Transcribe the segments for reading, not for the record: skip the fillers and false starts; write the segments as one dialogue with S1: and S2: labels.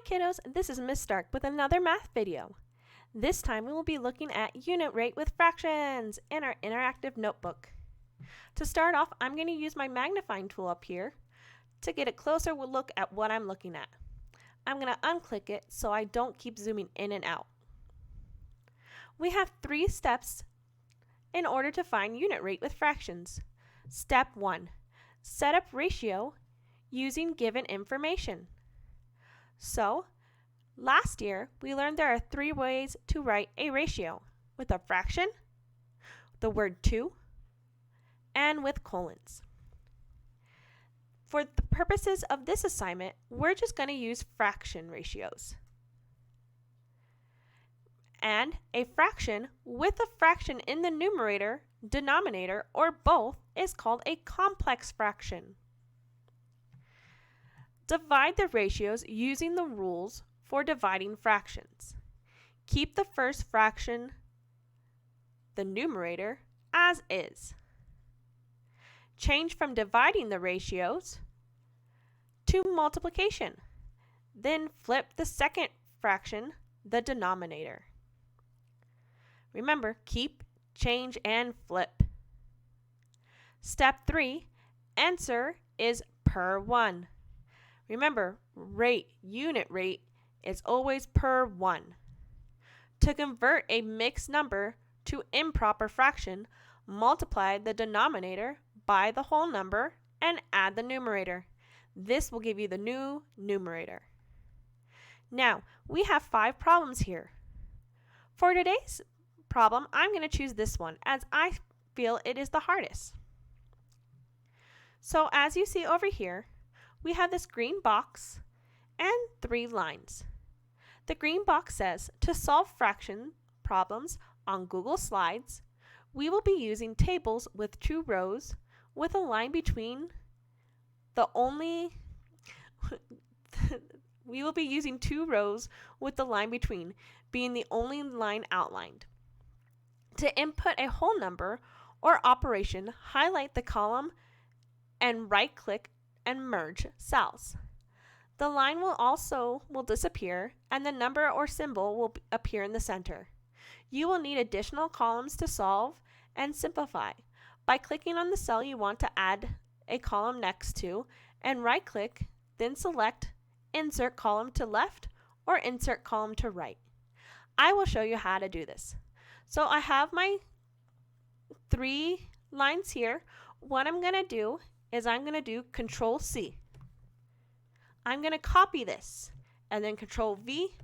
S1: kiddos, this is Miss Stark with another math video. This time we will be looking at unit rate with fractions in our interactive notebook. To start off, I'm going to use my magnifying tool up here to get a closer look at what I'm looking at. I'm going to unclick it so I don't keep zooming in and out. We have 3 steps in order to find unit rate with fractions. Step 1. Set up ratio using given information. So, last year, we learned there are 3 ways to write a ratio: with a fraction, the word to, and with colons. For the purposes of this assignment, we're just going to use fraction ratios. And a fraction with a fraction in the numerator, denominator, or both is called a complex fraction. Divide the ratios using the rules for dividing fractions. Keep the first fraction, the numerator, as is. Change from dividing the ratios to multiplication. Then flip the second fraction, the denominator. Remember, keep, change, and flip. Step 3, answer is per 1. Remember, unit rate is always per 1. To convert a mixed number to improper fraction, multiply the denominator by the whole number and add the numerator. This will give you the new numerator. Now, we have 5 problems here. For today's problem, I'm going to choose this one as I feel it is the hardest. So as you see over here, we have this green box and 3 lines. The green box says, to solve fraction problems on Google Slides, we will be using tables with 2 rows with a line between we will be using 2 rows with the line between being the only line outlined. To input a whole number or operation, highlight the column and right-click and merge cells. The line will disappear and the number or symbol will appear in the center. You will need additional columns to solve and simplify by clicking on the cell you want to add a column next to and right-click, then select Insert Column to Left or Insert Column to Right. I will show you how to do this. So I have my 3 lines here. What I'm going to do is I'm going to do Control C. I'm going to copy this and then Control V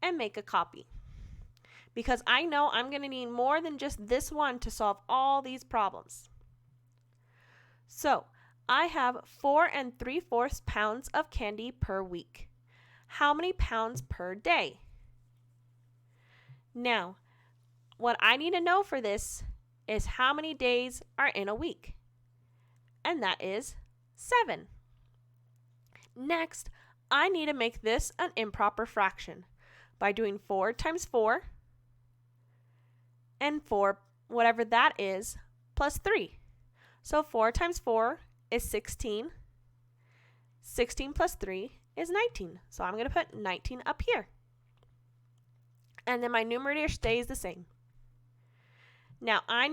S1: and make a copy. Because I know I'm going to need more than just this one to solve all these problems. So I have 4 3/4 pounds of candy per week. How many pounds per day? Now, what I need to know for this is how many days are in a week. And that is 7. Next, I need to make this an improper fraction by doing 4 times 4 and 4, whatever that is, plus 3. So 4 times 4 is 16. 16 plus 3 is 19. So I'm going to put 19 up here. And then my numerator stays the same. Now I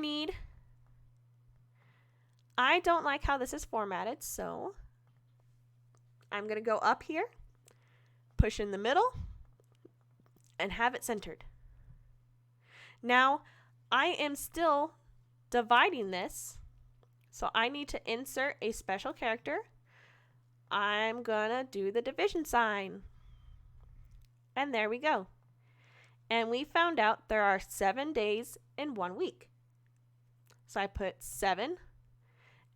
S1: don't like how this is formatted, so I'm going to go up here, push in the middle, and have it centered. Now I am still dividing this, so I need to insert a special character. I'm going to do the division sign. And there we go. And we found out there are 7 days in 1 week. So I put 7.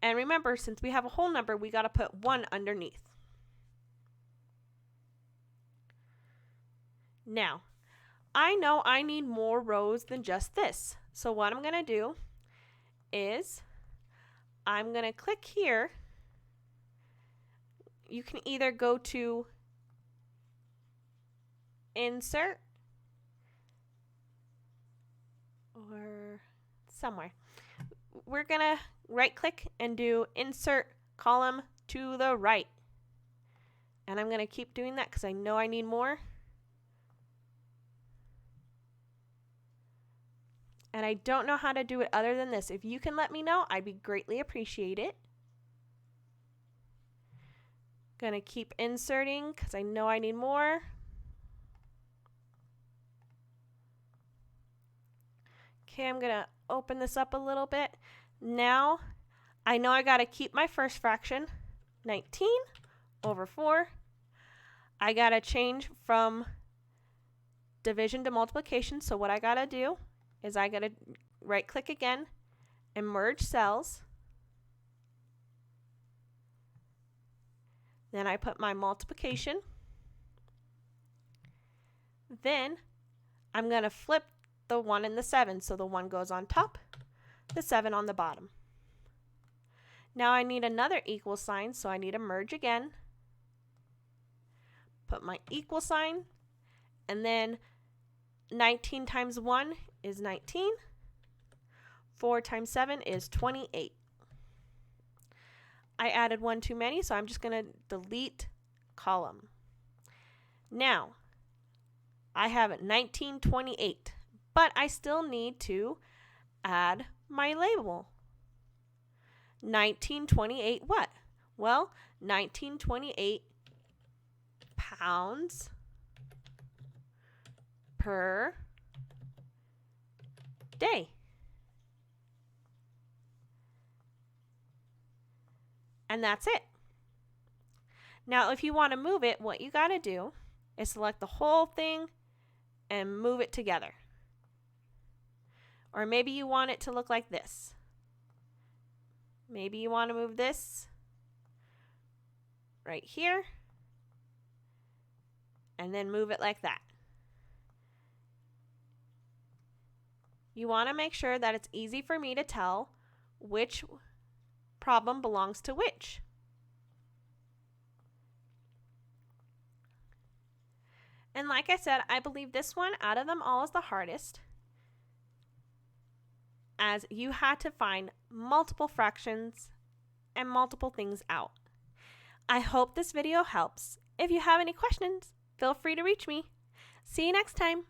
S1: And remember, since we have a whole number, we got to put 1 underneath. Now, I know I need more rows than just this. So what I'm going to do is I'm going to click here. You can either go to Insert or somewhere. We're going to right click and do Insert Column to the Right. And I'm going to keep doing that because I know I need more. And I don't know how to do it other than this. If you can let me know, I'd be greatly appreciated. Going to keep inserting because I know I need more. Okay, I'm going to open this up a little bit. Now, I know I got to keep my first fraction, 19 over 4. I got to change from division to multiplication. So what I got to do is I got to right click again and merge cells. Then I put my multiplication. Then I'm going to flip the 1 and the 7. So the 1 goes on top, the 7 on the bottom. Now I need another equal sign, so I need to merge again. Put my equal sign, and then 19 times 1 is 19. 4 times 7 is 28. I added one too many, so I'm just going to delete column. Now, I have 1928, but I still need to add my label. 1928 what? Well, 1928 pounds per day. And that's it. Now, if you want to move it, what you got to do is select the whole thing and move it together. Or maybe you want it to look like this. Maybe you want to move this right here and then move it like that. You want to make sure that it's easy for me to tell which problem belongs to which. And like I said, I believe this one out of them all is the hardest, as you had to find multiple fractions and multiple things out. I hope this video helps. If you have any questions, feel free to reach me. See you next time.